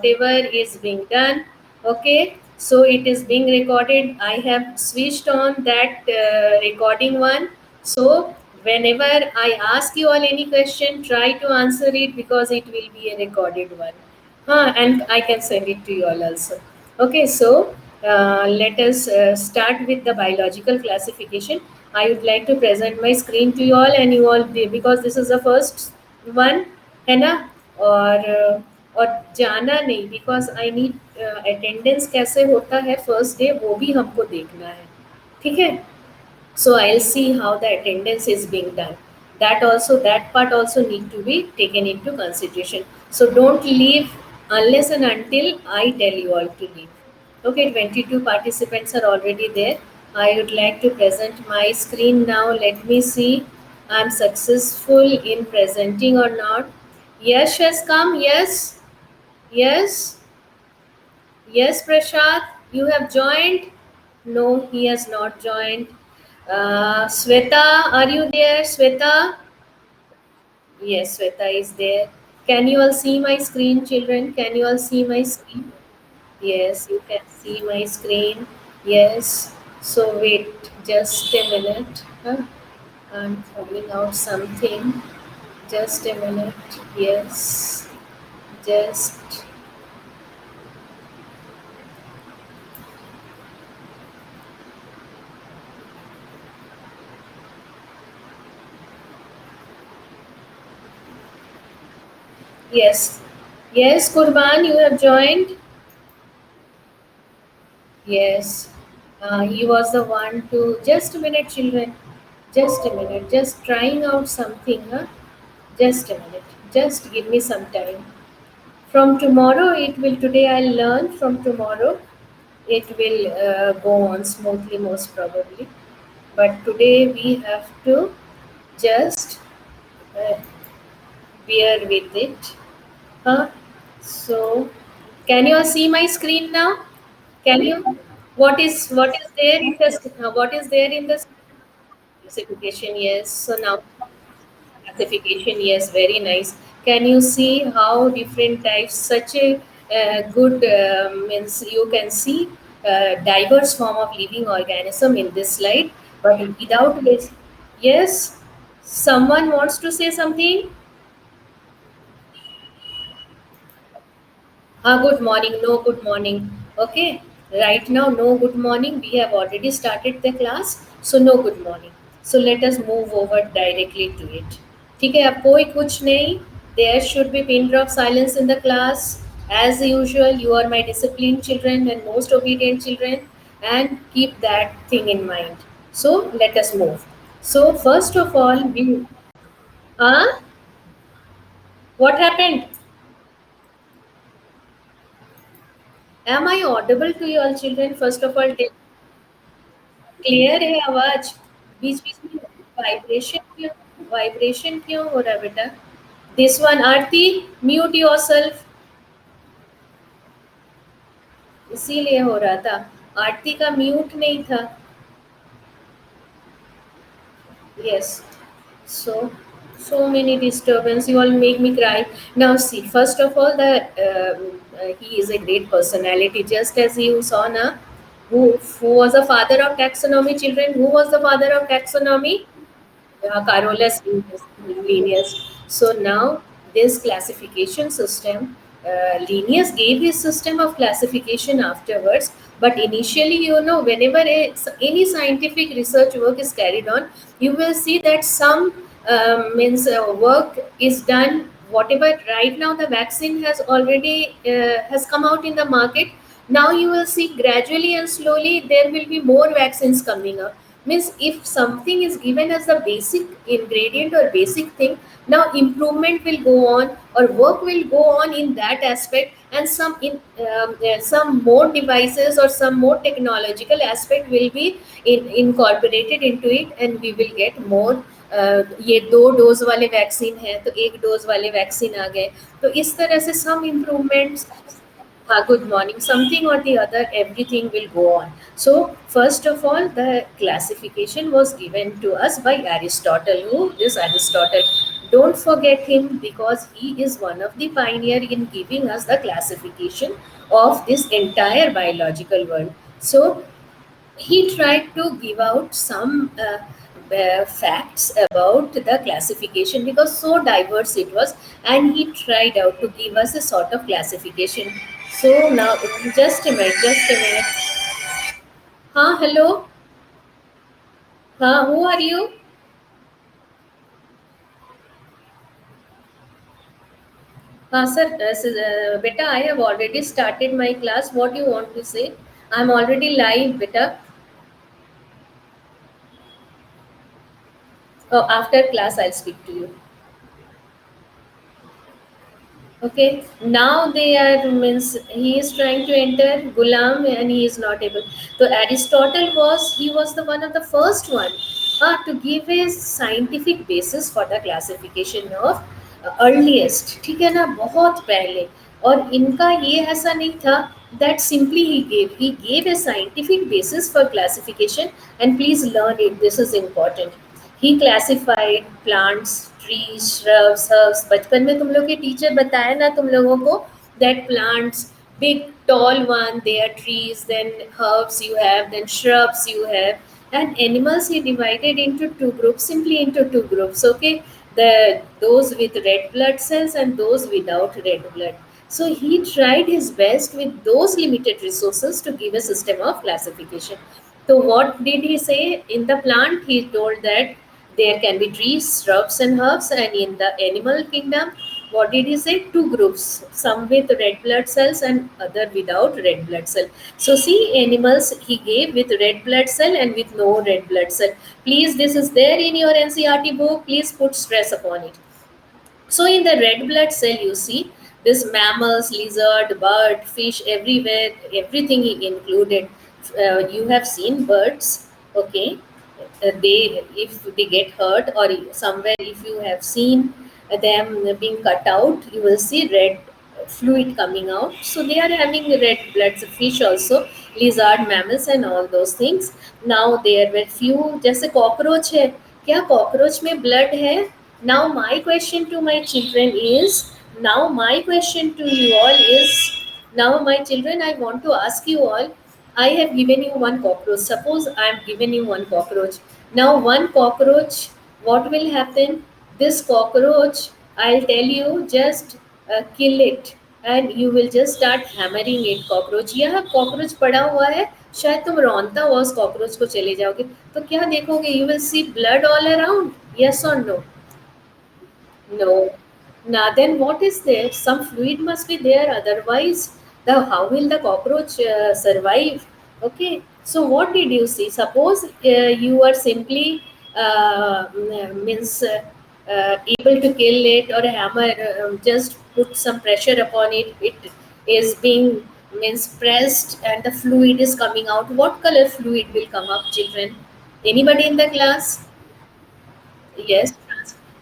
whatever is being done. Okay, so it is being recorded. I have switched on that recording one. So whenever I ask you all any question, try to answer it because it will be a recorded one. And I can send it to you all also. Okay, so let us start with the biological classification. I would like to present my screen to you all, and you all, because this is the first one, है ना? और जाना नहीं, because I need attendance कैसे होता है first day, वो भी हमको देखना है. ठीक है, so I'll see how the attendance is being done. That part also need to be taken into consideration. So don't leave unless and until I tell you all to leave. Okay, 22 participants are already there. I would like to present my screen now. Let me see I'm successful in presenting or not. Yes has come. Yes. Yes. Yes, Prashad, you have joined? No, he has not joined. Sweta, are you there? Sweta? Yes, Sweta is there. Can you all see my screen, children? Can you all see my screen? Yes, you can see my screen. Yes. So wait just a minute. Huh? I'm finding out something. Just a minute. Yes. Just. Yes. Yes, Kurban, you have joined. Yes, he was the one to. Just a minute, children. Just a minute. Just trying out something, huh? Just a minute. Just give me some time. From tomorrow, it will. Today, I'll learn. From tomorrow, it will go on smoothly, most probably. But today, we have to just uh, bear with it. Huh? So, can you all see my screen now? Can you? What is there in the what is there in the classification? Yes. So now classification. Yes, very nice. Can you see how different types? Such a good means you can see diverse form of living organism in this slide. But without this, yes. Someone wants to say something. Good morning. No, good morning. Okay. Right now, no good morning. We have already started the class. So, no good morning. So, let us move over directly to it. ठीक है, अब कोई कुछ नहीं. There should be pin drop silence in the class. As usual, you are my disciplined children and most obedient children. And keep that thing in mind. So, let us move. So, first of all, huh? What happened? Am I audible to you all children? First of all, clear है आवाज? बीच बीच में vibration क्यों हो रहा है बेटा? This one Aarti, mute yourself. इसीलिए हो रहा था. आरती का म्यूट नहीं था. Yes. So, so many disturbance. You all make me cry. Now, see, first of all, he is a great personality. Just as you saw, na, who was the father of taxonomy, children? Who was the father of taxonomy? Carolus Linnaeus. So now this classification system, Linnaeus gave his system of classification afterwards. But initially, whenever any scientific research work is carried on, you will see that some means work is done. Whatever right now the vaccine has already has come out in the market. Now you will see gradually and slowly there will be more vaccines coming up. Means if something is given as the basic ingredient or basic thing, now improvement will go on or work will go on in that aspect, and some more devices or some more technological aspect will be incorporated into it, and we will get more. ये 2 dose वाले vaccine है तो 1 dose वाले vaccine आ गए, तो इस तरह से सम improvements. Good morning. Something or the other, everything will go on. So, first of all, the classification was given to us by Aristotle. Who is Aristotle? Don't forget him because he is one of the pioneer in giving us the classification of this entire biological world. So he tried to give out some facts about the classification because so diverse it was, and he tried out to give us a sort of classification. So now, just a minute. Huh, hello. Huh, who are you? Sir, beta, I have already started my class. What do you want to say? I'm already live, beta. Oh, after class, I'll speak to you. Okay, now they are means he is trying to enter Gulam and he is not able. So Aristotle was the one of the first one to give a scientific basis for the classification of earliest. ठीक है ना, बहुत पहले. और इनका ये ऐसा नहीं था that simply he gave a scientific basis for classification, and please learn it, this is important. He classified plants, trees, shrubs, herbs. बचपन में तुम लोग के टीचर बताया ना तुम लोगों को that plants, big tall one, they are trees, then herbs you have, then shrubs you have, and animals he divided into two groups, simply into two groups. Okay, those with red blood cells and those without red blood. So he tried his best with those limited resources to give a system of classification. So what did he say in the plant? He told that there can be trees, shrubs, and herbs. And in the animal kingdom, what did he say? Two groups, some with red blood cells and other without red blood cell. So see, animals he gave with red blood cell and with no red blood cell. Please, this is there in your NCRT book. Please put stress upon it. So in the red blood cell, you see this mammals, lizard, bird, fish, everywhere, everything he included. You have seen birds, okay? They, if they get hurt or somewhere, if you have seen them being cut out, you will see red fluid coming out. So they are having red blood. Fish also, lizard, mammals, and all those things. Now there were few. जैसे cockroach है, क्या cockroach में blood है? Now my question to my children is, now my question to you all is, now my children, I want to ask you all, I have given you one cockroach. Suppose I am given you one cockroach. Now one cockroach, what will happen? This cockroach, I'll tell you, just kill it and you will just start hammering it. Cockroach, यह cockroach पड़ा हुआ है, शायद तुम रौंदता हुआ उस cockroach को चले जाओगे, तो क्या देखोगे? You will see blood all around. Yes or no? No. Now then, what is there? Some fluid must be there. Otherwise, the how will the cockroach survive? Okay. So what did you see? Suppose you are simply means able to kill it or a hammer. Just put some pressure upon it. It is being means pressed and the fluid is coming out. What color fluid will come up, children? Anybody in the class? Yes,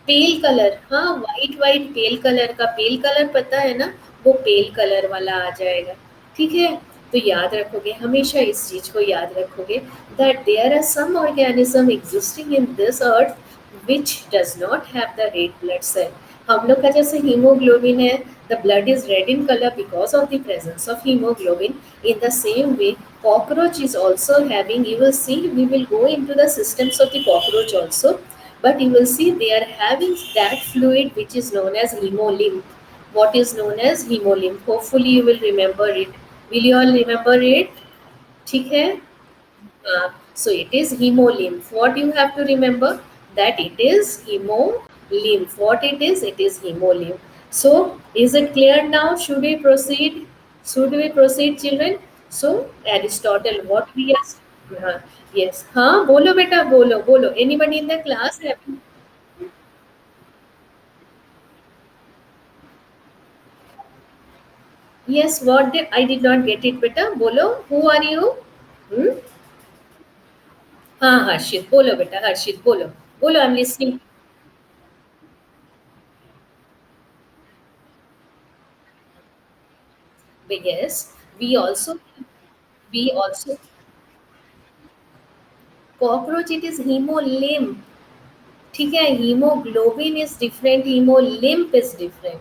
pail colour, हाँ, white white पेल colour का, पेल colour पता है ना, वो पेल colour वाला आ जाएगा. ठीक है, तो याद रखोगे, हमेशा इस चीज को याद रखोगे that there are some organism existing in this earth which does not have the red blood cell. हम लोग का जैसे हीमोग्लोबिन है, the blood is red in colour because of the presence of haemoglobin. In the same way, cockroach is also having, you will see, we will go into the systems of the cockroach also, but you will see they are having that fluid which is known as hemolymph. What is known as hemolymph? Hopefully you will remember it. Will you all remember it? ठीक है. So it is hemolymph. What you have to remember? That it is hemolymph. What it is? It is hemolymph. So is it clear now? Should we proceed? Should we proceed, children? So Aristotle, what we are. हाँ, yes. हाँ, बोलो बेटा, बोलो बोलो. Anybody in the class? Yes. What did I did not get it, बेटा. बोलो. Who are you? Hmm? हाँ, हर्षित बोलो बेटा, हर्षित बोलो. बोलो, I'm listening. But yes, we also cockroach. It is hemolymph. ठीक है, haemoglobin is different, haemolymph is different.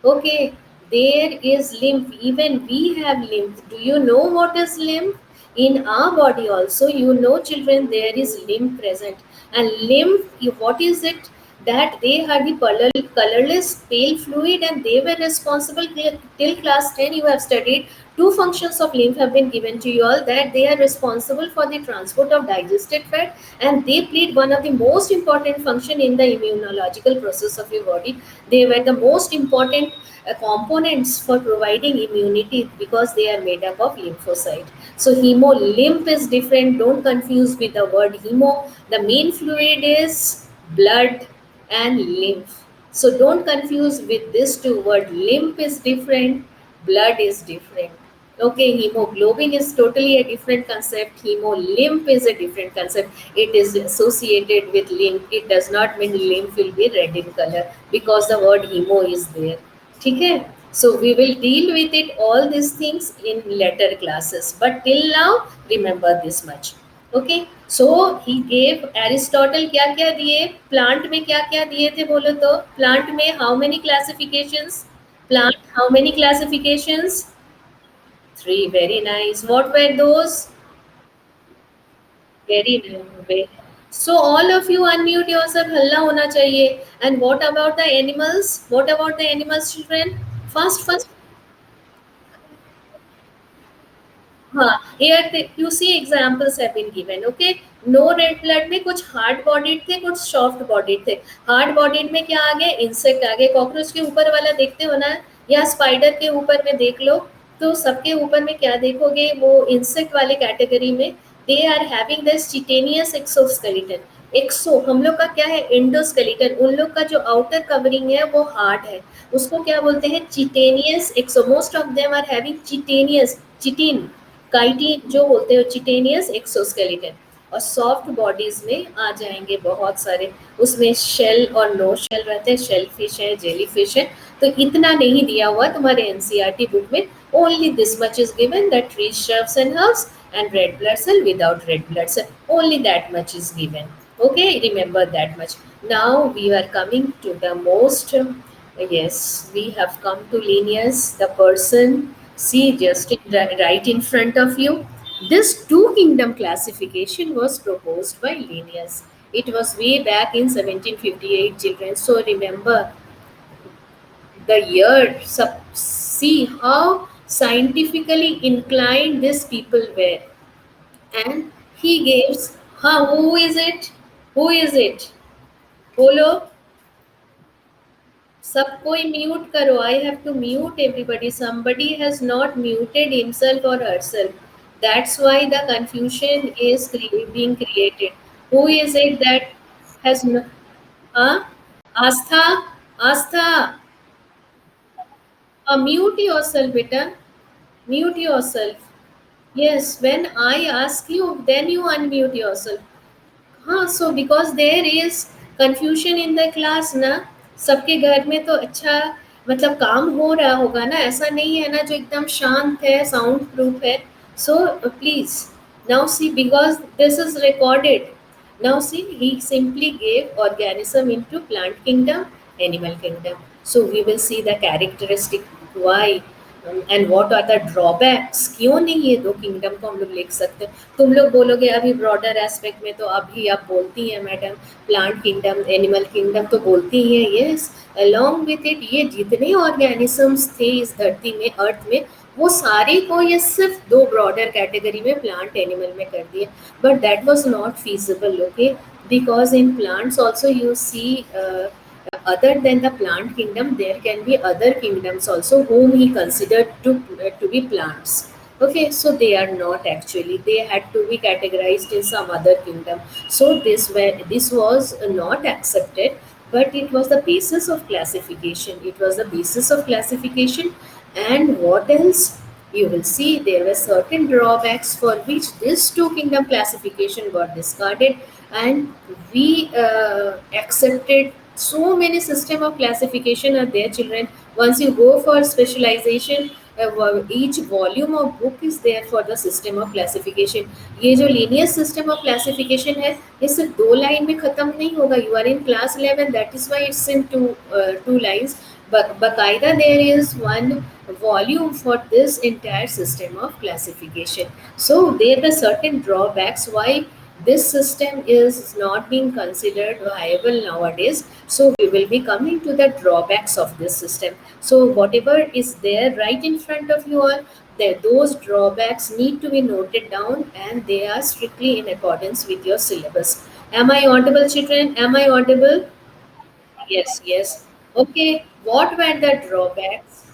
Okay, there is lymph, even we have lymph. Do you know what is lymph? In our body also, you know children, there is lymph present. And lymph, what is it? That they are the colorless pale fluid, and they were responsible till class 10 you have studied. Two functions of lymph have been given to you all, that they are responsible for the transport of digested fat, and they played one of the most important function in the immunological process of your body. They were the most important components for providing immunity, because they are made up of lymphocyte. So hemolymph is different, don't confuse with the word hemo. The main fluid is blood and lymph. So don't confuse with this two word. Lymph is different, blood is different. Okay, hemoglobin is totally a different concept. Hemolymph is a different concept. It is associated with lymph. It does not mean lymph will be red in color, because the word hemo is there. Okay, so we will deal with it all these things in later classes. But till now, remember this much. Okay, so he gave, Aristotle क्या क्या दिए, plant में क्या क्या दिए थे बोलो तो. प्लांट में how many classifications? Plant how many classifications? Three. Very nice. What were those? Very nice. So all of you unmute yourself. हल्ला होना चाहिए. And what about the animals? What about the animals, children? First, first. हाँ, here you see examples have been given. Okay, no red blood में कुछ hard bodied थे, कुछ soft bodied थे. Hard bodied में क्या आ गए? इंसेक्ट आ गए. कॉकरोच के ऊपर वाला देखते हो ना, या स्पाइडर के ऊपर में देख लो, तो सबके ऊपर में क्या देखोगे? वो इंसेक्ट वाले कैटेगरी में they are having this chitinous exoskeleton. Exo हम लोग का क्या है? एंडोस्केलेटन. उन लोग का जो आउटर कवरिंग है वो हार्ड है, उसको क्या बोलते हैं? Chitinous exo. Most of them are having chitinous, chitin, chitin जो बोलते हो, चिटेनियस एक्सोस्केलेटन. और सॉफ्ट बॉडीज में आ जाएंगे बहुत सारे, उसमें शेल और नो शेल रहते हैं, शेल फिश है, जेली फिश है. तो इतना नहीं दिया हुआ तुम्हारे एनसीईआरटी बुक में. Only this much is given, that trees, shrubs and herbs, and red blood cell without red blood cell. Only that much is given. Okay, remember that much. Now we are coming to the most. Yes, we have come to Linnaeus, the person. See, just right in front of you. This two kingdom classification was proposed by Linnaeus. It was way back in 1758, children. So remember the year. See how scientifically inclined these people were. And he gives, who is it? Who is it? Bolo. सब कोई mute करो. I have to mute everybody. Somebody has not muted himself और herself. That's why the confusion is being created. Who is it that has Aastha? Aastha, mute yourself beta. Mute yourself. Yes, when I ask you, then you unmute yourself. हाँ, so because there is confusion in the class ना. सबके घर में तो अच्छा, मतलब काम हो रहा होगा ना, ऐसा नहीं है ना जो एकदम शांत है, साउंड प्रूफ है. So please now see, because this is recorded. Now see, he simply gave organism into plant kingdom, animal kingdom. So we will see the characteristic why and what are the drawbacks. क्यों नहीं ये दो kingdom को हम लोग लिख सकते हैं? तुम लोग बोलोगे अभी ब्रॉडर एस्पेक्ट में तो अभी आप बोलती हैं madam, plant kingdom, animal kingdom तो बोलती हैं. यस, अलोंग विथ इट ये जितने ऑर्गेनिजम्स थे इस धरती में, अर्थ में, वो सारे को ये सिर्फ दो ब्रॉडर कैटेगरी में, प्लांट एनिमल में कर दिए. But that was not feasible. Okay, because in plants also you see, other than the plant kingdom, there can be other kingdoms also whom he considered to be plants. Okay, so they are not actually. They had to be categorized in some other kingdom. So this was not accepted, but it was the basis of classification. It was the basis of classification. And what else? You will see there were certain drawbacks for which this two kingdom classification got discarded, and we accepted so many system of classification are there, children. Once you go for specialization, each volume of book is there for the system of classification. ये जो linear system of classification है, ये सिर्फ दो line में खत्म नहीं होगा. You are in class 11, that is why it's in two lines. But bakaida there is one volume for this entire system of classification. So there are certain drawbacks why this system is not being considered viable nowadays. So we will be coming to the drawbacks of this system. So whatever is there right in front of you all, those drawbacks need to be noted down, and they are strictly in accordance with your syllabus. Am I audible, children? Am I audible? Yes, yes. Okay, what were the drawbacks?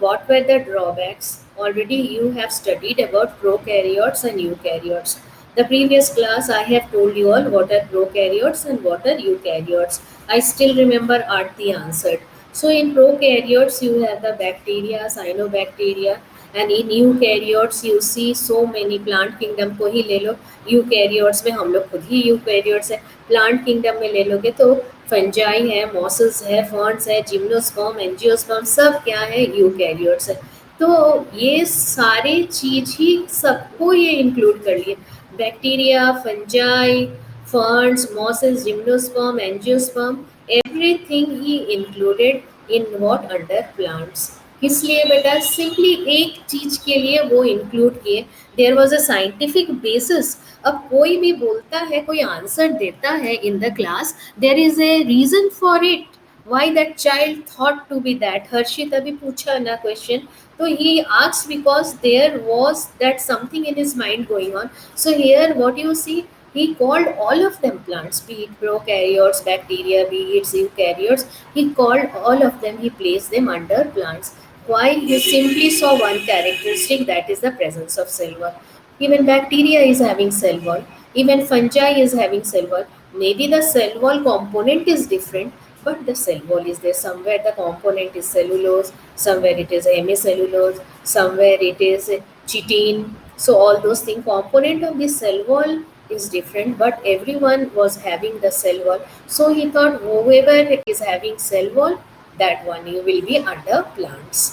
What were the drawbacks? Already you have studied about prokaryotes and eukaryotes. The previous class I have told you all what are prokaryotes and what are eukaryotes. I still remember Aarti answered. So in prokaryotes you have the bacteria, cyanobacteria, and in eukaryotes you see so many. Plant kingdom को ही ले लो, eukaryotes में हम लोग खुद ही eukaryotes है. Plant kingdom में ले लोगे तो फंजाई है, मॉसल्स है, फॉन्ट्स है, जिम्नोस्पर्म, एंजियोस्पर्म, सब क्या है? यूकैरियोट्स है. तो ये सारे चीज ही सबको ये इंक्लूड कर लिए. Bacteria, fungi, ferns, mosses, gymnosperm, angiosperm, everything ही included in what? Under plants. इसलिए बेटा सिंपली एक चीज के लिए वो इंक्लूड किए. There was a scientific basis. अब कोई भी बोलता है, कोई आंसर देता है in the class, there is a reason for it. why that child thought to be that. Harshit अभी पूछा ना क्वेश्चन, तो he asked because there was that something in his mind going on. So here what you see, he called all of them plants, be it prokaryotes, bacteria, be it eukaryotes. He called all of them, he placed them under plants. While he simply saw one characteristic, that is the presence of cell wall. Even bacteria is having cell wall. Even fungi is having cell wall. Maybe the cell wall component is different, but the cell wall is there. Somewhere the component is cellulose, somewhere it is hemicellulose, somewhere it is chitin. So all those things, component of the cell wall is different, but everyone was having the cell wall. So he thought whoever is having cell wall, that one you will be under plants.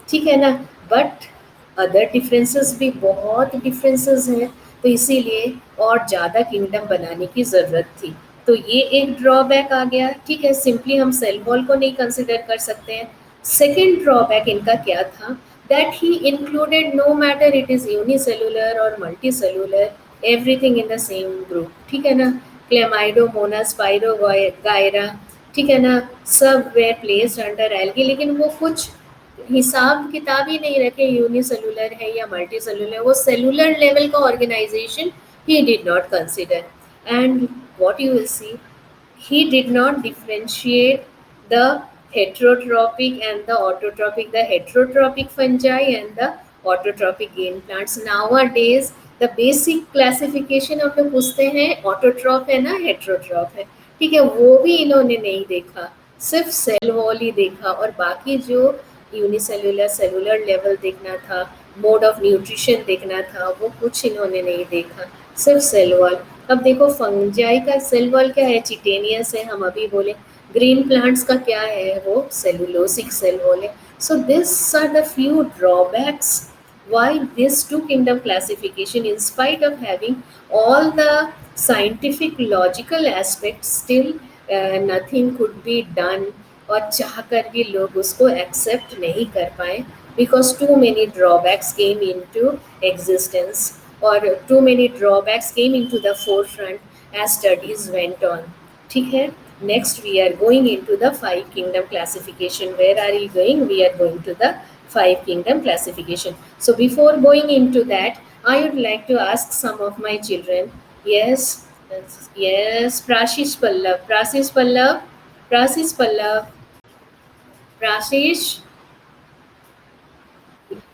ठीक है ना. But other differences भी बहुत differences हैं, तो इसीलिए और ज़्यादा किंगडम बनाने की ज़रूरत थी. तो ये एक ड्रॉबैक आ गया. ठीक है, सिंपली हम सेल वॉल को नहीं कंसिडर कर सकते हैं. सेकेंड ड्रॉबैक इनका क्या था? That he included, no matter it is unicellular और multicellular, everything in the same group. ठीक है ना. क्लेमाइडोमोनास, स्पाइरोगायरा, ठीक है ना, सब वेयर प्लेस्ड अंडर एल्गी. लेकिन वो कुछ हिसाब किताब ही नहीं रखे यूनिसेलुलर है या मल्टी सेलुलर. वो सेलुलर लेवल का ऑर्गेनाइजेशन ही did not consider. And what you will see, he did not differentiate the heterotropic and the autotrophic, the heterotropic fungi and the autotrophic green plants. Nowadays the basic classification हम लोग पूछते हैं autotroph है ना, heterotroph है. ठीक है, वो भी इन्होंने नहीं देखा, सिर्फ सेल वॉल ही देखा. और बाकी जो यूनिसेलुलर, सेलुलर लेवल देखना था, मोड ऑफ न्यूट्रिशन देखना था, वो कुछ इन्होंने नहीं देखा, सिर्फ सेल वॉल. अब देखो फंजाई का सेल वॉल क्या है? चिटेनियस है, हम अभी बोले. ग्रीन प्लांट्स का क्या है? वो सेलुलोसिक सेल वॉल है. So this are the few drawbacks why this two kingdom classification, in spite of having all the scientific logical aspects, still nothing could be done. और चाह कर भी लोग उसको एक्सेप्ट नहीं कर पाए, because too many drawbacks came into existence, or too many drawbacks came into the forefront as studies went on. ठीक है. Next we are going into the five kingdom classification. Where are you going? We are going to the five kingdom classification. So before going into that, I would like to ask some of my children. Yes, yes, Prashish Pallav, Prashish Pallav, Prashish Pallav, Prashish.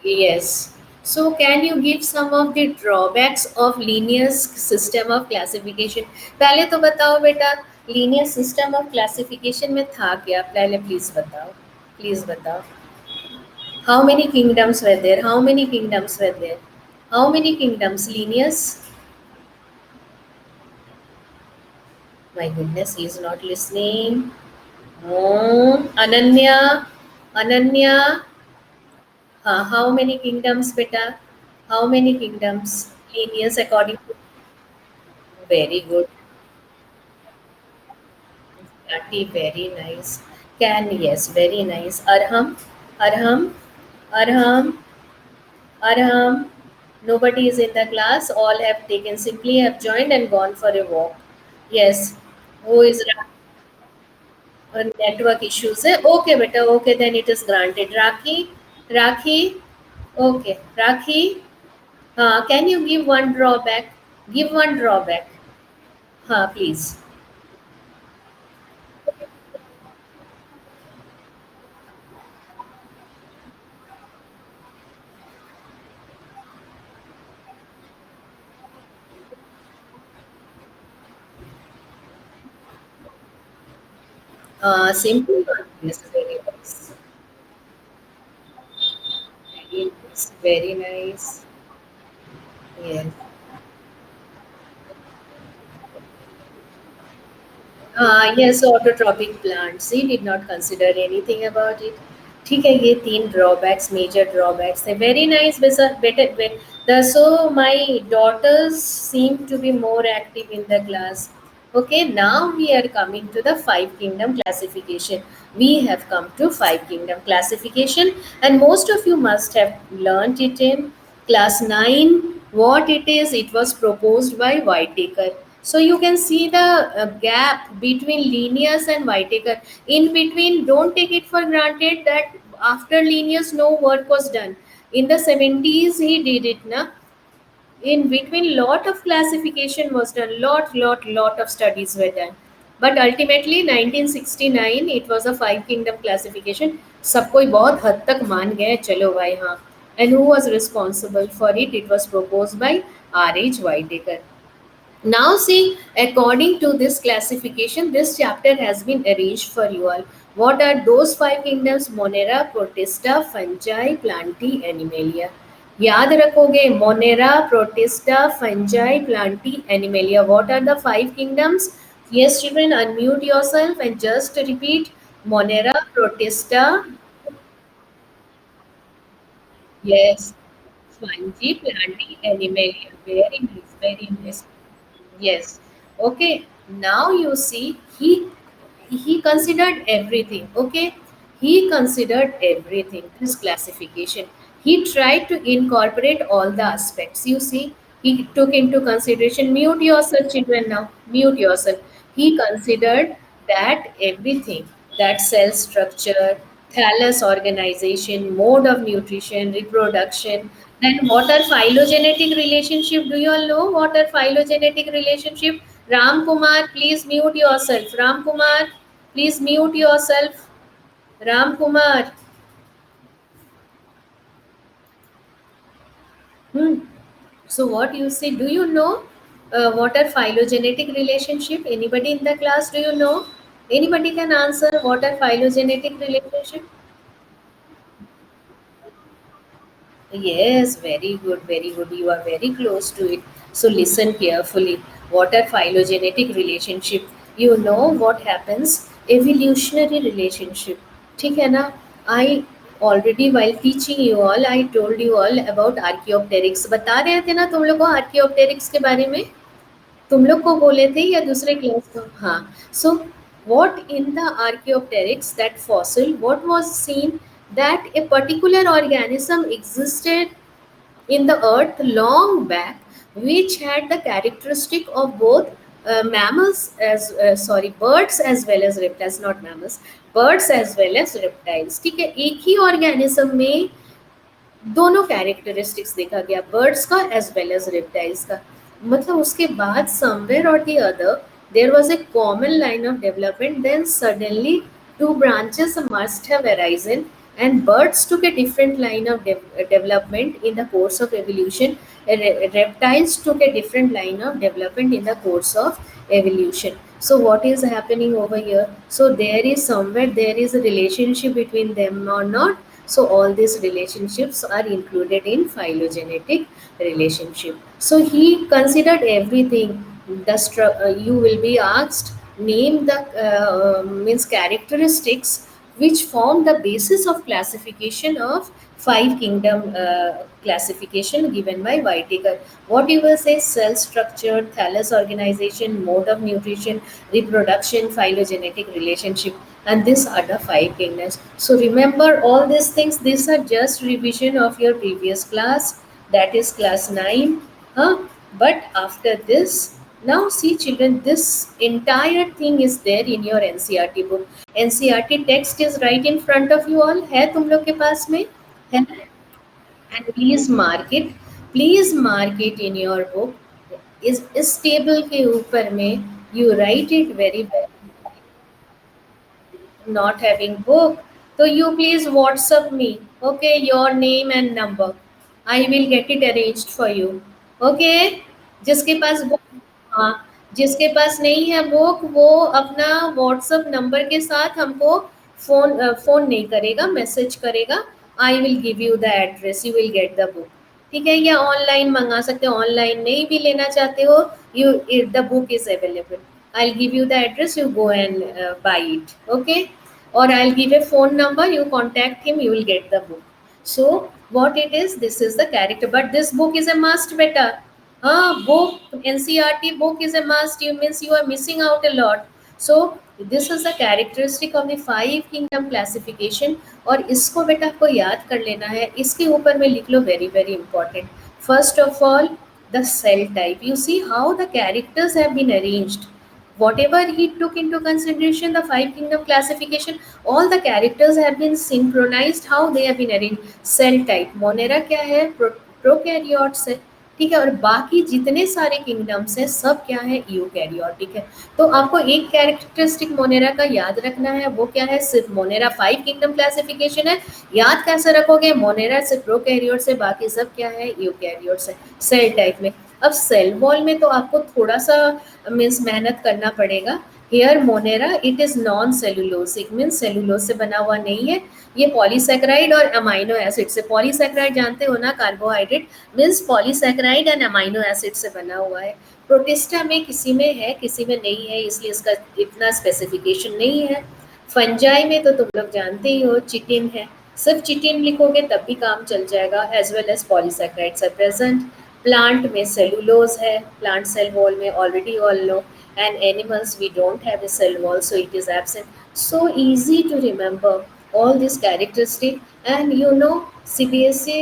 Yes. So can you give some of the drawbacks of linear system of classification? पहले तो बताओ बेटा, linear system of classification में था क्या? पहले please बताओ, please बताओ. How many kingdoms were there? How many kingdoms were there? How many kingdoms? Linears? My goodness, he is not listening. Oh, Ananya, Ananya. How many kingdoms, beta? How many kingdoms? Linears according to. Very good. Kati, very nice. Can, yes, very nice. Arham, Arham, Arham, Arham. Nobody is in the class. All have taken, simply have joined and gone for a walk. Yes. Who is network issues? Okay, beta. Okay, then it is granted. Rakhi, Rakhi. Okay, Rakhi. Can you give one drawback? Give one drawback. Please. Simple one. Yes, very nice. Very nice. Very nice. Yes. Yes, autotrophic plants. He did not consider anything about it. ठीक है ये तीन drawbacks, major drawbacks है. Very nice. Better. So my daughters seem to be more active in the class. Okay, now we are coming to the five kingdom classification. We have come to five kingdom classification, and most of you must have learnt it in class 9. What it is, it was proposed by Whitaker. So you can see the gap between Linnaeus and Whitaker. In between, don't take it for granted that after Linnaeus no work was done. In the 70s he did it na. In between lot of classification was done, lot of studies were done, but ultimately 1969 it was a five kingdom classification. सब कोई बहुत हद तक मान गए चलो भाई हाँ. And who was responsible for it? It was proposed by R.H. Whitaker. Now, see, according to this classification, this chapter has been arranged for you all. What are those five kingdoms? Monera, Protista, Fungi, Plantae, Animalia. याद रखोगे Monera protista fungi Plantae animalia. What are the five kingdoms? Yes, children, unmute yourself and just repeat. Monera, protista. Yes, fungi, plantae, animalia. Very nice, very nice. Yes. Okay. Now you see he considered everything. Okay. He considered everything. This classification. He tried to incorporate all the aspects. You see, he took into consideration. Mute yourself, children. Now mute yourself. He considered that everything, that cell structure, thallus organization, mode of nutrition, reproduction. Then what are phylogenetic relationship? Do you all know what are phylogenetic relationship? Ram Kumar, please mute yourself. Ram Kumar, please mute yourself. Ram Kumar. Hmm. So what you say? Do you know what are phylogenetic relationship? Anybody in the class? Do you know? Anybody can answer what are phylogenetic relationship? Yes, very good, very good. You are very close to it. So listen carefully. What are phylogenetic relationship? You know what happens? Evolutionary relationship. ठीक है ना? I already while teaching you all, I told you all about Archaeopteryx. बता रहे थे ना तुम लोग को Archaeopteryx के बारे में? तुम लोग को बोले थे या दूसरे क्लास को? हाँ. So what in the Archaeopteryx, that fossil, what was seen that a particular organism existed in the earth long back, which had the characteristic of both mammals as birds as well as reptiles, not mammals, birds as well as reptiles. ठीक है, एक ही organism में दोनों characteristics देखा गया, birds का as well as reptiles का. मतलब उसके बाद somewhere or the other there was a common line of development, then suddenly two branches must have arisen, and birds took a different line of development in the course of evolution. Reptiles took a different line of development in the course of evolution. So what is happening over here? So there is somewhere there is a relationship between them or not. So all these relationships are included in phylogenetic relationship. So he considered everything. You will be asked name the means characteristics which form the basis of classification of five kingdom classification given by Whitaker. What you will say? Cell structure, thallus organization, mode of nutrition, reproduction, phylogenetic relationship, and these are the five kingdoms. So remember all these things. These are just revision of your previous class, that is class 9. Huh? But after this, now see children, this entire thing is there in your NCRT book. NCRT text is right in front of you all. है तुम लोग के पास में? है ना? And please mark it in your book. इस table के ऊपर में you write it very well. Not having book, so you please WhatsApp me, okay, your name and number. I will get it arranged for you, okay. जिसके पास book, हाँ, जिसके पास नहीं है book वो अपना व्हाट्सएप नंबर के साथ हमको फोन नहीं करेगा, मैसेज करेगा। I will give you the address, you will get the book. ठीक है, या ऑनलाइन मंगा सकते हो, ऑनलाइन नहीं भी लेना चाहते हो, you the book is available. I'll give you the address, you go and buy it, okay. Or I'll give a phone number, you contact him, you will get the book. So what it is, this is the character, but this book is a must, beta. Book, NCRT book is a must, you means you are missing out a lot. So this is the characteristic of the five kingdom classification, और इसको बेटा आपको याद कर लेना है, इसके ऊपर में लिख लो, very very important. First of all, the cell type, you see how the characters have been arranged. Whatever he took into consideration, the five kingdom classification, all the characters have been synchronized, how they have been arranged. Cell type, Monera क्या है? Prokaryotes है। ठीक है, और बाकी जितने सारे kingdoms हैं सब क्या है? यूकैरियोटिक है। तो आपको एक कैरेक्टरिस्टिक मोनेरा का याद रखना है, वो क्या है? सिर्फ मोनेरा फाइव किंगडम क्लासिफिकेशन है। याद कैसे रखोगे? मोनेरा से प्रोकैरियोट से बाकी सब क्या है? यूकैरियोट्स है। सेल टाइप में, अब सेल वॉल में तो आपको थोड़ा सा मीन्स मेहनत करना पड़ेगा। Here Monera it is non cellulosic, means cellulose से बना हुआ नहीं है, ये पॉलीसेक्राइड और अमाइनो एसिड से। पॉलीसेक्राइड जानते हो ना, carbohydrate, means polysaccharide and amino acid से बना हुआ है। प्रोटिस्टा में किसी में है, किसी में नहीं है, इसलिए इसका इतना स्पेसिफिकेशन नहीं है। फंजाई में तो तुम लोग जानते ही हो, चिटिन है। सिर्फ चिटिन लिखोगे तब भी काम चल जाएगा, as well as polysaccharides are present. Plant में सेलुलोज है, प्लांट सेल वॉल में already all know, and animals we don't have a cell wall, so it is absent. So easy to remember all these characteristics. And you know, CBSE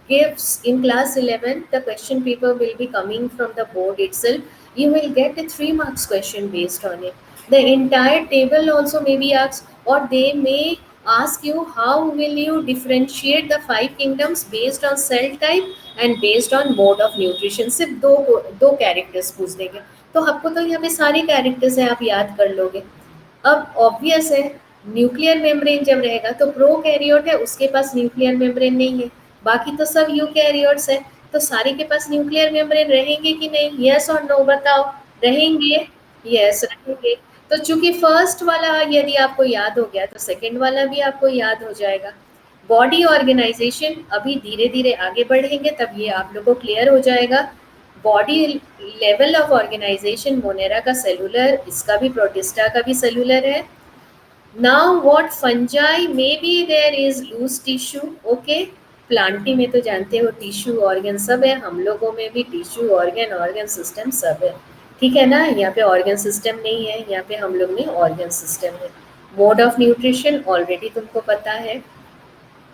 gives in class 11 the question paper will be coming from the board itself. You will get a 3 marks question based on it. The entire table also may be asked, or they may ask you how will you differentiate the five kingdoms based on cell type and based on mode of nutrition. सिर्फ दो characters पूछ देंगे, तो आपको तो यहाँ पे सारे कैरेक्टर्स हैं, आप याद कर लोगे। अब ऑब्वियस है, न्यूक्लियर मेम्ब्रेन जब रहेगा तो प्रोकैरियोट है, उसके पास न्यूक्लियर मेम्ब्रेन नहीं है, बाकी तो सब यूकैरियोट्स है, तो सारे के पास न्यूक्लियर मेम्ब्रेन रहेंगे कि नहीं? यस और नो बताओ। रहेंगे, यस रहेंगे। तो चूंकि फर्स्ट वाला यदि आपको याद हो गया तो सेकंड वाला भी आपको याद हो जाएगा। बॉडी ऑर्गेनाइजेशन अभी धीरे धीरे आगे बढ़ेंगे तब ये आप लोग को क्लियर हो जाएगा। Body level of organisation, Monera का सेलुलर, इसका भी प्रोटिस्टा का भी सेलुलर है। Now what fungi may be there is loose tissue, okay. Plantae में तो जानते हो टिश्यू ऑर्गन सब है, हम लोगों में भी टिश्यू ऑर्गन सिस्टम सब है। ठीक है ना, यहाँ पे ऑर्गन सिस्टम नहीं है, यहाँ पे हम लोग में ऑर्गन सिस्टम है। मोड ऑफ न्यूट्रिशन ऑलरेडी तुमको पता है,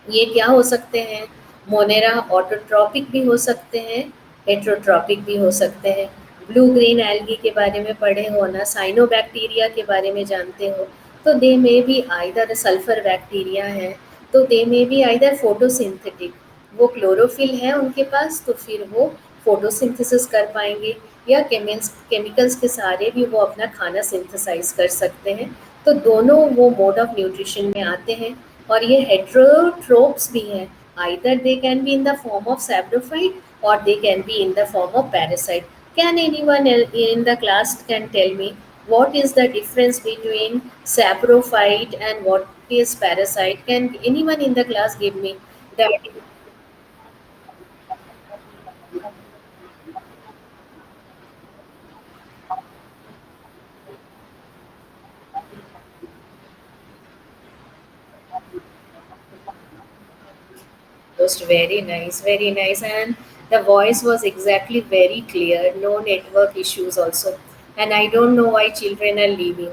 ये क्या हो सकते हैं? मोनेरा ऑटोट्रॉपिक भी हो सकते हैं, हेट्रोट्रॉपिक भी हो सकते हैं। ब्लू ग्रीन एल्गी के बारे में पढ़े हो ना, साइनोबैक्टीरिया के बारे में जानते हो, तो दे में भी आइदर सल्फर बैक्टीरिया है, तो दे में भी आइदर फोटोसिंथेटिक, वो क्लोरोफिल है उनके पास, तो फिर वो फोटोसिंथेसिस कर पाएंगे, या केमिकल्स के सहारे भी वो अपना खाना सिंथेसाइज कर सकते हैं। तो दोनों वो मोड ऑफ न्यूट्रिशन में आते हैं। और ये हेट्रोट्रोप्स भी हैं, either they can be in the form of saprophyte और they can be in the form of parasite. Can anyone in the class can tell me what is the difference between saprophyte and what is parasite? Can anyone in the class give me that? host. Very nice, very nice. And the voice was exactly very clear. No network issues also. And I don't know why children are leaving.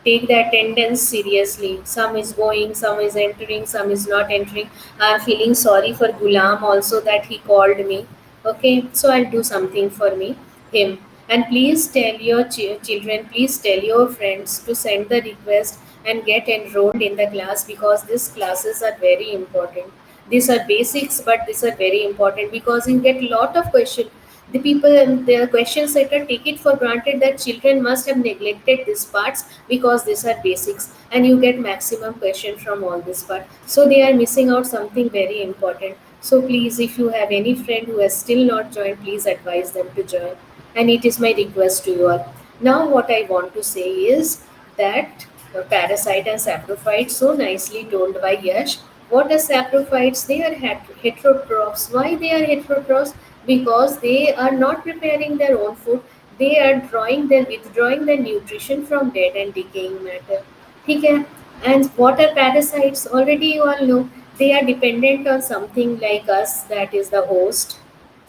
Take the attendance seriously. Some is going, some is entering, some is not entering. I'm feeling sorry for Gulam also that he called me. Okay, so I'll do something for me, him. And please tell your children, please tell your friends to send the request and get enrolled in the class because these classes are very important. These are basics, but these are very important because you get a lot of questions. The people and the question setter take it for granted that children must have neglected these parts because these are basics, and you get maximum question from all this part. So they are missing out something very important. So please, if you have any friend who has still not joined, please advise them to join. And it is my request to you all. Now, what I want to say is that parasite and saprophytes, so nicely told by Yash. What are saprophytes? They are heterotrophs. Why they are heterotrophs? Because they are not preparing their own food. They are withdrawing their nutrition from dead and decaying matter. ठीक है? And what are parasites? Already you all know. They are dependent on something like us, that is the host.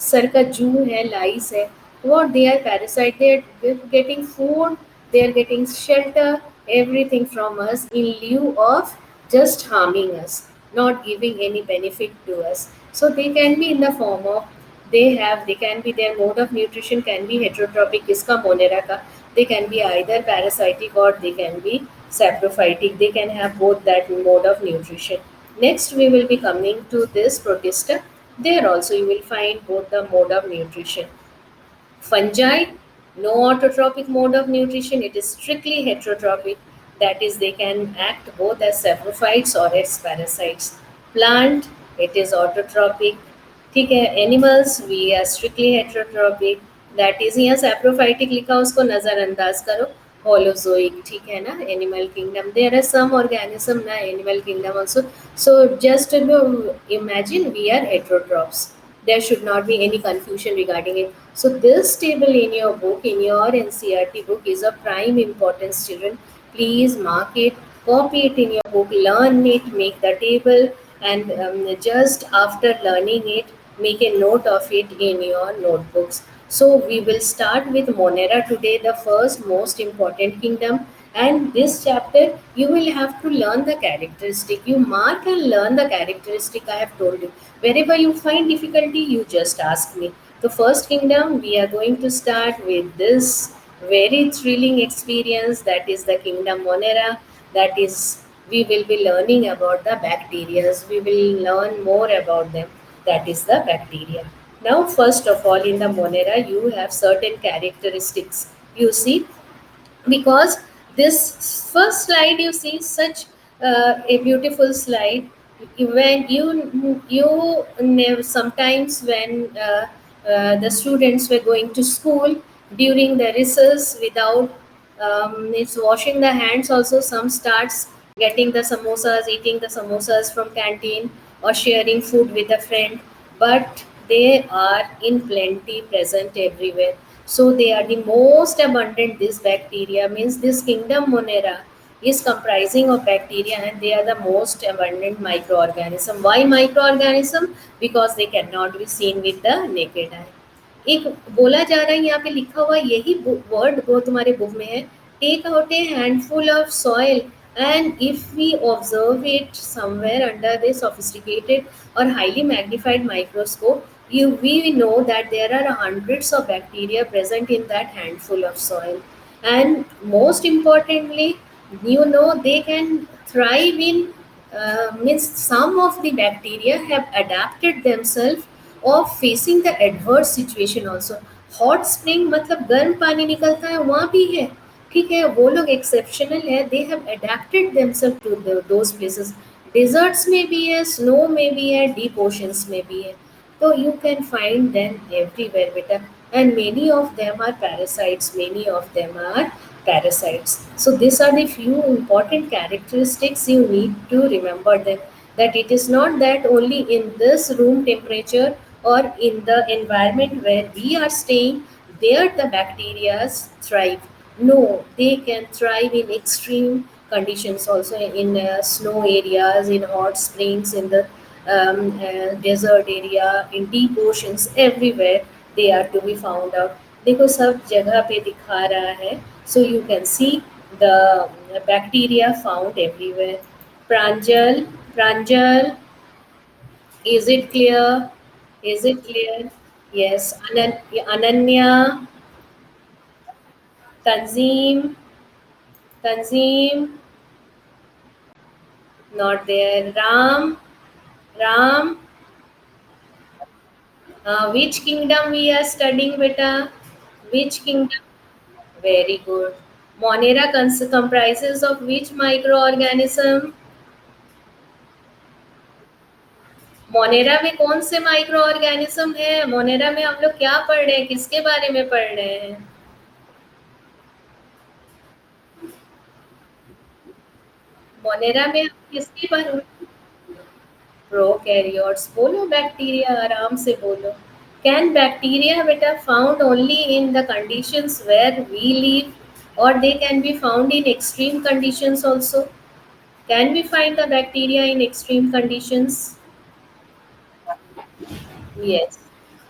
Sir का जू है, लाइस है. What they are parasite? They are getting food, they are getting shelter, everything from us in lieu of just harming us, not giving any benefit to us. So they can be in the form of, they can be, their mode of nutrition can be heterotrophic, किसका Monera का. They can be either parasitic or they can be saprophytic. They can have both that mode of nutrition. Next, we will be coming to this protista. There also you will find both the mode of nutrition. Fungi, no autotrophic mode of nutrition, it is strictly heterotrophic. That is, they can act both as saprophytes or as parasites. Plant, it is autotrophic. ठीक है. Animals we are strictly heterotrophic. That is, यहाँ saprophytic लिखा उसको नज़रअंदाज करो. Holozoic, ठीक है ना. Animal kingdom, there are some organism ना animal kingdom also. So just imagine we are heterotrophs. There should not be any confusion regarding it. So this table in your book, in your NCRT book, is of prime importance, children. Please mark it, copy it in your book, learn it, make the table, and just after learning it, make a note of it in your notebooks. So we will start with Monera today, the first most important kingdom. And this chapter, you will have to learn the characteristic. You mark and learn the characteristic I have told you. Wherever you find difficulty, you just ask me. The first kingdom, we are going to start with this very thrilling experience, that is the kingdom Monera. That is, we will be learning about the bacteria. We will learn more about them. That is the bacteria. Now, first of all, in the Monera, you have certain characteristics. You see, because this first slide you see such a beautiful slide. When sometimes when the students were going to school during the recess without it's washing the hands also, some starts getting the samosas, eating the samosas from canteen or sharing food with a friend, but they are in plenty present everywhere. So they are the most abundant. This bacteria means this kingdom Monera is comprising of bacteria, and they are the most abundant microorganism. Why microorganism? Because they cannot be seen with the naked eye. एक बोला जा रहा है, यहाँ पे लिखा हुआ यही वर्ड वो तुम्हारे बुक में है. Take out a handful of soil and if we observe it somewhere under the sophisticated or highly magnified microscope, we know that there are hundreds of bacteria present in that handful of soil. And most importantly, they can thrive in, means some of the bacteria have adapted themselves of facing the adverse situation also. Hot spring मतलब गर्म पानी निकलता है, वहाँ भी है. ठीक है, वो लोग एक्सेप्शनल है. They have adapted themselves to those places. Deserts में भी है, स्नो में भी है, डीप ओशंस में भी है. तो you can find them everywhere बेटा. And many of them are parasites. Many of them are parasites. So these are the few important characteristics you need to remember them. That it is not that only in this room temperature or in the environment where we are staying, there the bacteria thrive. No, they can thrive in extreme conditions also, in snow areas, in hot springs, in the desert area, in deep oceans, everywhere they are to be found out. देखो सब जगह पे दिखा रहा है. So you can see the bacteria found everywhere. Pranjal, Pranjal, is it clear? Is it clear? Yes. Ananya, Tanzim, Tanzim, not there. Ram, Ram, which kingdom we are studying, beta? Which kingdom? Very good. Monera comprises of which microorganism? Monera में कौन से micro organism है? Monera में हम लोग क्या पढ़ रहे हैं, किसके बारे में पढ़ रहे हैं? मोनेरा में हम किसके बारे में? प्रोकैरियोट्स बोलो, बैक्टीरिया आराम से बोलो. कैन बैक्टीरिया बेटा found only in the conditions where we live, और they can be found in extreme conditions also? Can we find the bacteria in extreme conditions? Yes,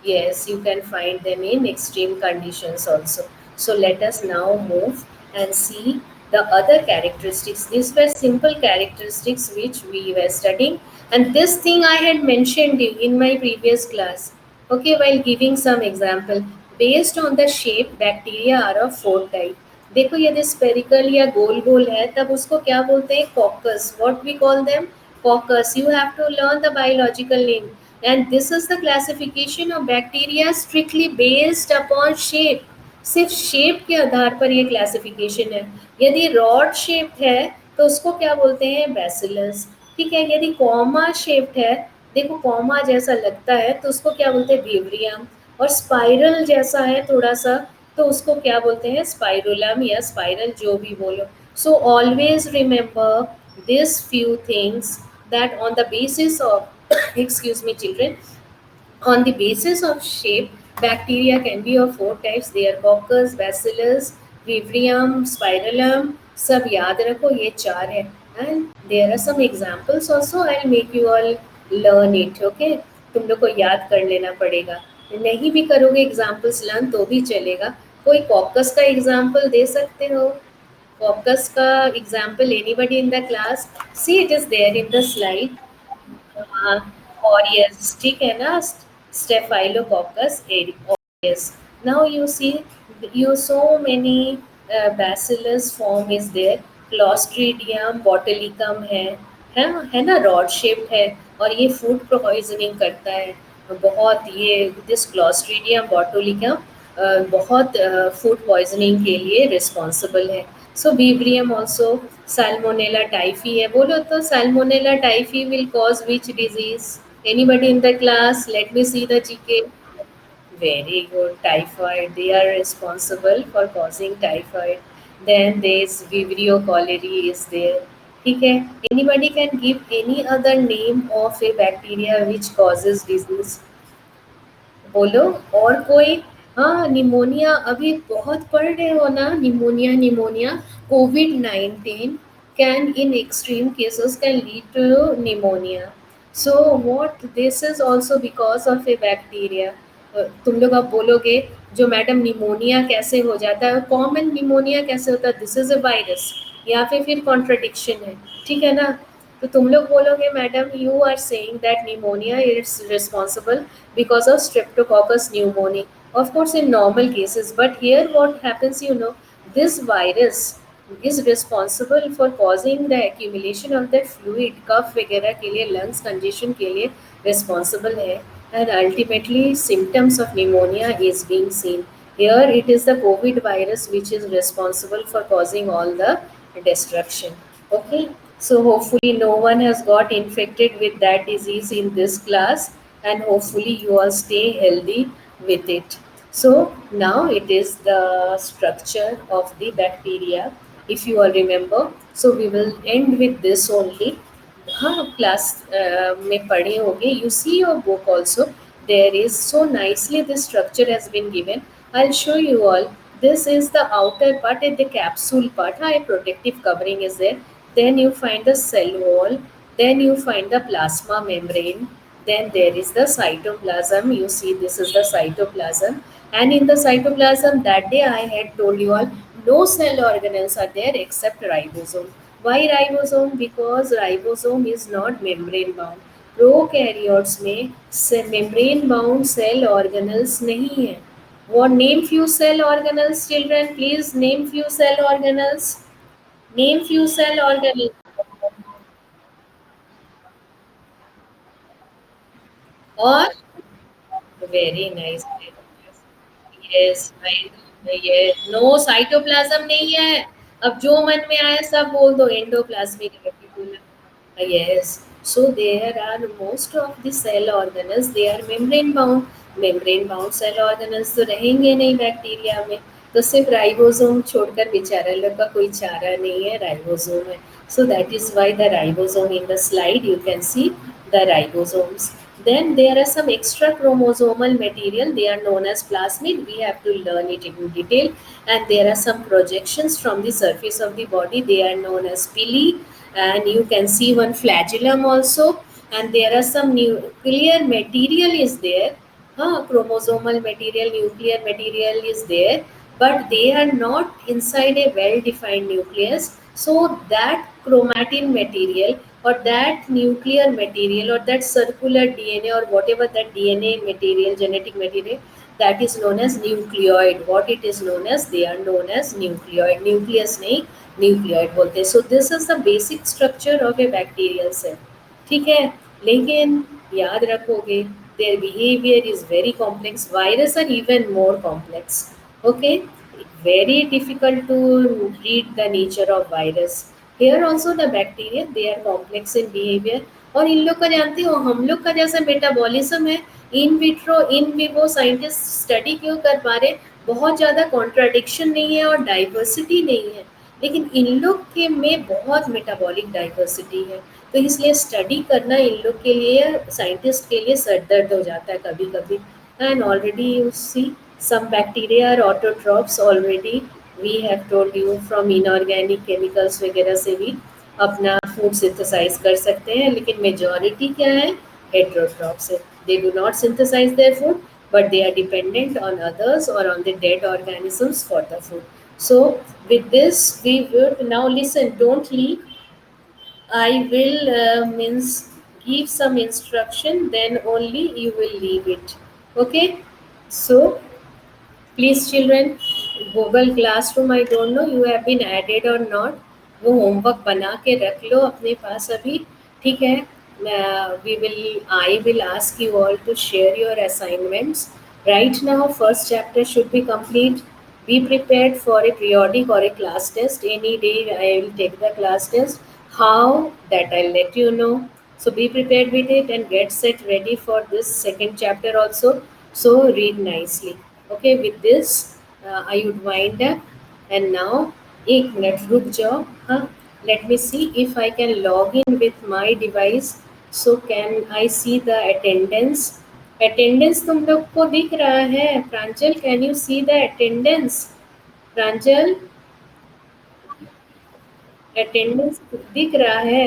yes, you can find them in extreme conditions also. So let us now move and see the other characteristics. These were simple characteristics which we were studying, and this thing I had mentioned in my previous class. Okay, while giving some example, based on the shape, bacteria are of four type. देखो यदि spherical या गोल गोल है तब उसको क्या बोलते हैं? Coccus. What we call them? Coccus. You have to learn the biological name. And this is the classification of bacteria strictly based upon shape. सिर्फ शेप के आधार पर ये क्लासिफिकेशन है. यदि रॉड शेप्ड है तो उसको क्या बोलते हैं? बैसिलस. ठीक है. यदि कॉमा शेप्ड है, देखो कॉमा जैसा लगता है तो उसको क्या बोलते हैं? विवरियम. और स्पाइरल जैसा है थोड़ा सा तो उसको क्या बोलते हैं? स्पाइरुलम या स्पाइरल, जो भी बोलो. So always remember this few things, that on the basis of excuse me children, on the basis of shape, bacteria can be of four types. They are coccus, bacillus, vivrium, spirillum. सब याद रखो ये चार है. And there are some examples also. I'll make you all learn it. Okay, तुम लोग को याद कर लेना पड़ेगा. नहीं भी करोगे एग्जाम्पल्स लर्न तो भी चलेगा. कोई कॉकस का एग्जाम्पल दे सकते हो? कॉकस का example anybody in the class? See it is there in the slide. हाँ, aureus, ठीक है ना? Staphylococcus aureus. Now you see, you so many bacillus form is there. Clostridium botulinum है ना? रॉड शेप है और ये फूड पॉइजनिंग करता है बहुत. ये दिस क्लॉस्ट्रीडियम बोटुलिकम बहुत फूड पॉइजनिंग के लिए रिस्पॉन्सिबल है. सो बीब्रियम ऑल्सो. साल्मोनेला टाइफी है. बोलो तो salmonella typhi will cause which disease? Anybody in the class? Let me see the GK. Very good. Typhoid. They are responsible for causing typhoid. Then there is Vibrio cholerae is there. ठीक है. Anybody can give any other name of a bacteria which causes disease? बोलो और कोई. हाँ, pneumonia अभी बहुत पढ़ रहे हो ना? Pneumonia, pneumonia. COVID-19 can in extreme cases can lead to pneumonia. So what this is also because of a bacteria. तुम लोग अब बोलोगे जो मैडम निमोनिया कैसे हो जाता है, कॉमन निमोनिया कैसे होता है? दिस इज अ वायरस, या फिर कॉन्ट्रडिक्शन है. ठीक है ना? तो तुम लोग बोलोगे madam you are saying that pneumonia is responsible because of streptococcus pneumoniae. Of course, in normal cases, but here what happens, this virus is responsible for causing the accumulation of that fluid. कफ वगैरह के लिए, lungs congestion के लिए responsible है, and ultimately symptoms of pneumonia is being seen. Here it is the COVID virus which is responsible for causing all the destruction. Okay, so hopefully no one has got infected with that disease in this class, and hopefully you all stay healthy with it. So now it is the structure of the bacteria, if you all remember. So we will end with this only. हाँ, class में पढ़े होंगे. You see your book also. There is so nicely this structure has been given. I'll show you all. This is the outer part and the capsule part. हाँ, a protective covering is there. Then you find the cell wall. Then you find the plasma membrane. Then there is the cytoplasm. You see, this is the cytoplasm. And in the cytoplasm, that day I had told you all, no cell organelles are there except ribosome. Why ribosome? Because ribosome is not membrane bound. Prokaryotes में से membrane bound cell organelles नहीं है. What name few cell organelles, children? Please name few cell organelles. Name few cell organelles. Or very nice. Yes ये no cytoplasm नहीं है. अब जो मन में आया सब बोल दो. Endoplasmic reticulum. Yes. So there are most of the cell organelles they are membrane bound. membrane bound cell organelles तो रहेंगे नहीं बैक्टीरिया में. तो सिर्फ राइबोसोम छोड़कर बेचारा लोग का कोई चारा नहीं है. राइबोसोम है. So that is why the ribosome in the slide you can see the ribosomes. Then there are some extra chromosomal material. They are known as plasmid. We have to learn it in detail. And there are some projections from the surface of the body. They are known as pili. And you can see one flagellum also. And there are some nuclear material is there. Chromosomal material, nuclear material is there. But they are not inside a well-defined nucleus. So that chromatin material or that nuclear material or that circular DNA or whatever that DNA material, genetic material, that is known as nucleoid. What it is known as? They are known as nucleoid. Nucleus नहीं, nucleoid बोलते हैं. So this is the basic structure of a bacterial cell. ठीक है. लेकिन याद रखोगे their behavior is very complex. Virus are even more complex. Okay. Very difficult to read the nature of virus. Here also the bacteria they are complex in behavior. और इन लोग का जानते हो हम लोग का जैसा मेटाबॉलिज्म है. In vitro in vivo scientist study क्यों कर पा रहे. बहुत ज़्यादा कॉन्ट्राडिक्शन नहीं है और डाइवर्सिटी नहीं है. लेकिन इन लोग के में बहुत मेटाबॉलिक डाइवर्सिटी है. तो इसलिए स्टडी करना इन लोग के लिए साइंटिस्ट के लिए सर दर्द हो जाता है कभी कभी. And already you see some bacteria are autotrophs already. We have told you from inorganic chemicals वगैरह से भी अपना फूड सिंथेसाइज कर सकते हैं. लेकिन मेजॉरिटी क्या है हेट्रोट्रॉप्स है. They do not synthesise their food but they are dependent on others or on the dead organisms for the food. So with this we will now listen. Don't leave. I will means give some instruction then only you will leave it. Okay. So please children, Google Classroom I don't know you have been added or not. वो homework बना के रख लो अपने पास अभी. ठीक है. We will I will ask you all to share your assignments. Right now first chapter should be complete. Be prepared for a periodic or a class test. Any day I will take the class test. How that I'll let you know. So be prepared with it and get set ready for this second chapter also. So read nicely. Okay, with this I would wind up. And now एक minute रुक जाओ. हाँ, let me see if I can log in with my device. So can I see the attendance? Attendance तुम लोग को दिख रहा है. प्रांजल, can you see the attendance? Pranjal, attendance दिख रहा है.